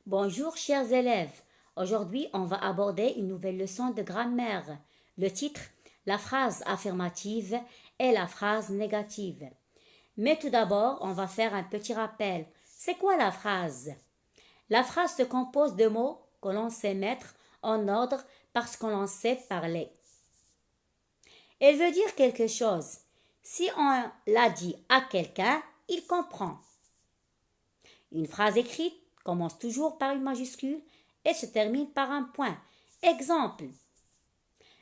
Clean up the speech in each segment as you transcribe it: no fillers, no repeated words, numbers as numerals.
Bonjour chers élèves, aujourd'hui on va aborder une nouvelle leçon de grammaire. Le titre, la phrase affirmative et la phrase négative. Mais tout d'abord, on va faire un petit rappel. C'est quoi la phrase? La phrase se compose de mots que l'on sait mettre en ordre parce qu'on en sait parler. Elle veut dire quelque chose. Si on l'a dit à quelqu'un, il comprend. Une phrase écrite commence toujours par une majuscule et se termine par un point. Exemple.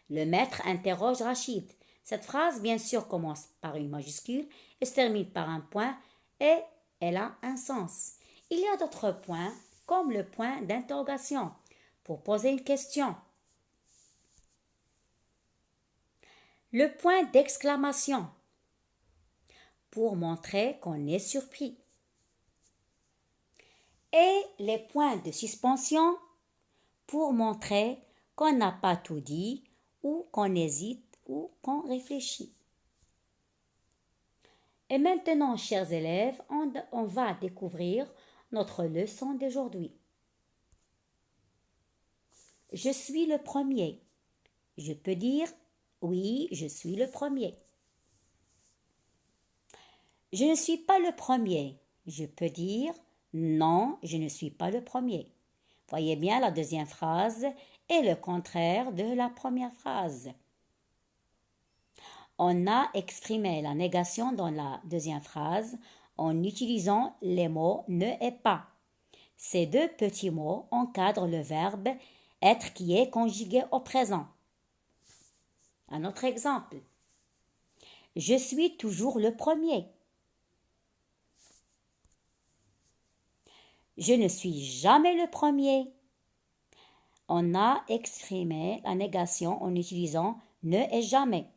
Le maître interroge Rachid. Cette phrase, bien sûr, commence par une majuscule et se termine par un point et elle a un sens. Il y a d'autres points, comme le point d'interrogation, pour poser une question. Le point d'exclamation, pour montrer qu'on est surpris. Et les points de suspension pour montrer qu'on n'a pas tout dit ou qu'on hésite ou qu'on réfléchit. Et maintenant, chers élèves, on va découvrir notre leçon d'aujourd'hui. Je suis le premier. Je peux dire oui, je suis le premier. Je ne suis pas le premier. Je peux dire non, je ne suis pas le premier. Voyez bien, la deuxième phrase est le contraire de la première phrase. On a exprimé la négation dans la deuxième phrase en utilisant les mots ne et pas. Ces deux petits mots encadrent le verbe être qui est conjugué au présent. Un autre exemple. Je suis toujours le premier. Je ne suis jamais le premier. On a exprimé la négation en utilisant ne et jamais,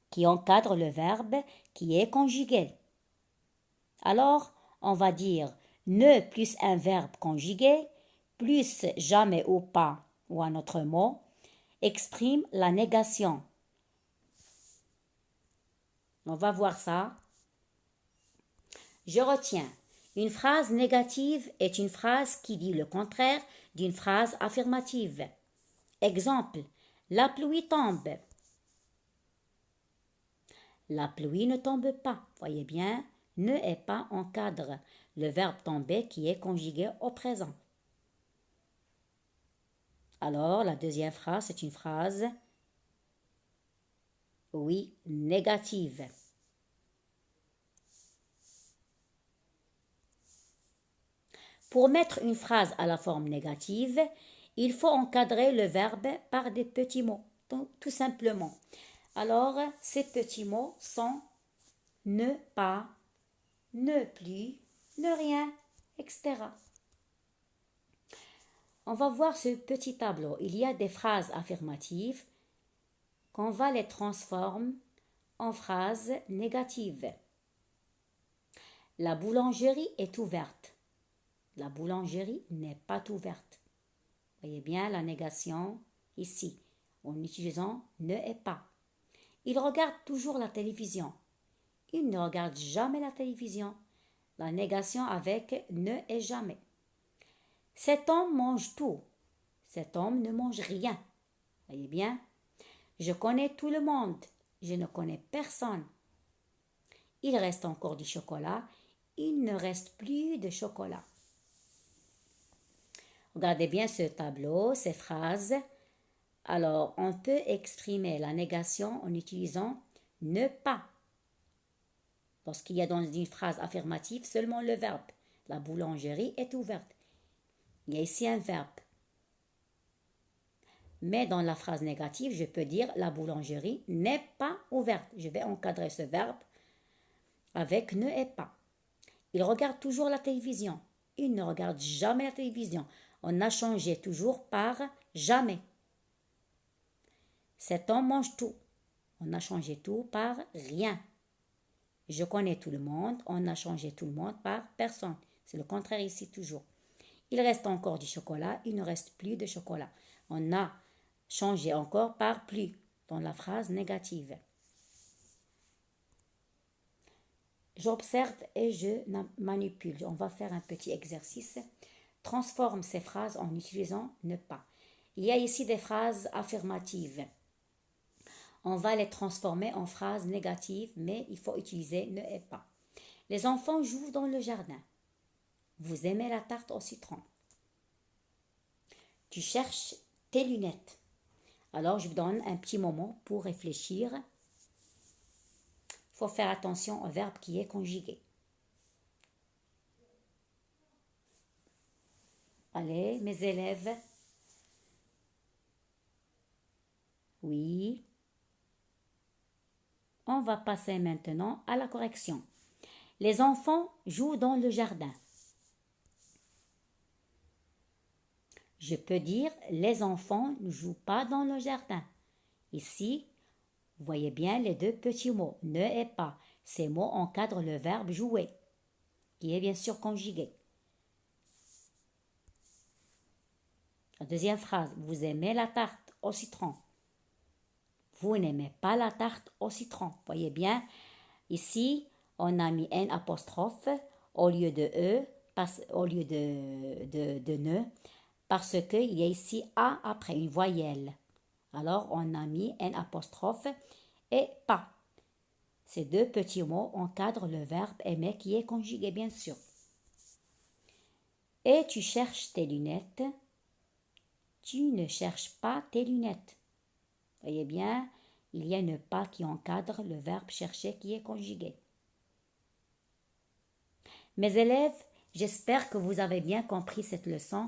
qui encadre le verbe qui est conjugué. Alors, on va dire ne plus un verbe conjugué, plus jamais ou pas, ou un autre mot, exprime la négation. On va voir ça. Je retiens. Une phrase négative est une phrase qui dit le contraire d'une phrase affirmative. Exemple. La pluie tombe. La pluie ne tombe pas. Voyez bien, ne est pas encadre le verbe tomber qui est conjugué au présent. Alors, la deuxième phrase, c'est une phrase, oui, négative. Pour mettre une phrase à la forme négative, il faut encadrer le verbe par des petits mots, tout simplement. Alors, ces petits mots sont ne pas, ne plus, ne rien, etc. On va voir ce petit tableau. Il y a des phrases affirmatives qu'on va les transformer en phrases négatives. La boulangerie est ouverte. La boulangerie n'est pas ouverte. Voyez bien la négation ici, en utilisant ne et pas. Il regarde toujours la télévision. Il ne regarde jamais la télévision. La négation avec ne et jamais. Cet homme mange tout. Cet homme ne mange rien. Voyez bien? Je connais tout le monde. Je ne connais personne. Il reste encore du chocolat. Il ne reste plus de chocolat. Regardez bien ce tableau, ces phrases. Alors, on peut exprimer la négation en utilisant ne pas. Lorsqu'il y a dans une phrase affirmative seulement le verbe. La boulangerie est ouverte. Il y a ici un verbe. Mais dans la phrase négative, je peux dire la boulangerie n'est pas ouverte. Je vais encadrer ce verbe avec ne et pas. Il regarde toujours la télévision. Il ne regarde jamais la télévision. On a changé toujours par jamais. Cet homme mange tout. On a changé tout par rien. Je connais tout le monde. On a changé tout le monde par personne. C'est le contraire ici toujours. Il reste encore du chocolat. Il ne reste plus de chocolat. On a changé encore par plus dans la phrase négative. J'observe et je manipule. On va faire un petit exercice. transforme ces phrases en utilisant ne pas. Il y a ici des phrases affirmatives. On va les transformer en phrases négatives, mais il faut utiliser ne et pas. Les enfants jouent dans le jardin. Vous aimez la tarte au citron. Tu cherches tes lunettes. Alors, je vous donne un petit moment pour réfléchir. Il faut faire attention au verbe qui est conjugué. Allez, mes élèves. Oui. On va passer maintenant à la correction. Les enfants jouent dans le jardin. Je peux dire les enfants ne jouent pas dans le jardin. Ici, vous voyez bien les deux petits mots, ne et pas. Ces mots encadrent le verbe jouer, qui est bien sûr conjugué. La deuxième phrase, vous aimez la tarte au citron. Vous n'aimez pas la tarte au citron. Voyez bien, ici, on a mis un apostrophe au lieu de E, au lieu de ne, parce qu'il y a ici A après une voyelle. Alors, on a mis un apostrophe et pas. Ces deux petits mots encadrent le verbe aimer qui est conjugué, bien sûr. Et tu cherches tes lunettes. Tu ne cherches pas tes lunettes. Voyez bien, il y a ne pas qui encadre le verbe chercher qui est conjugué. Mes élèves, j'espère que vous avez bien compris cette leçon.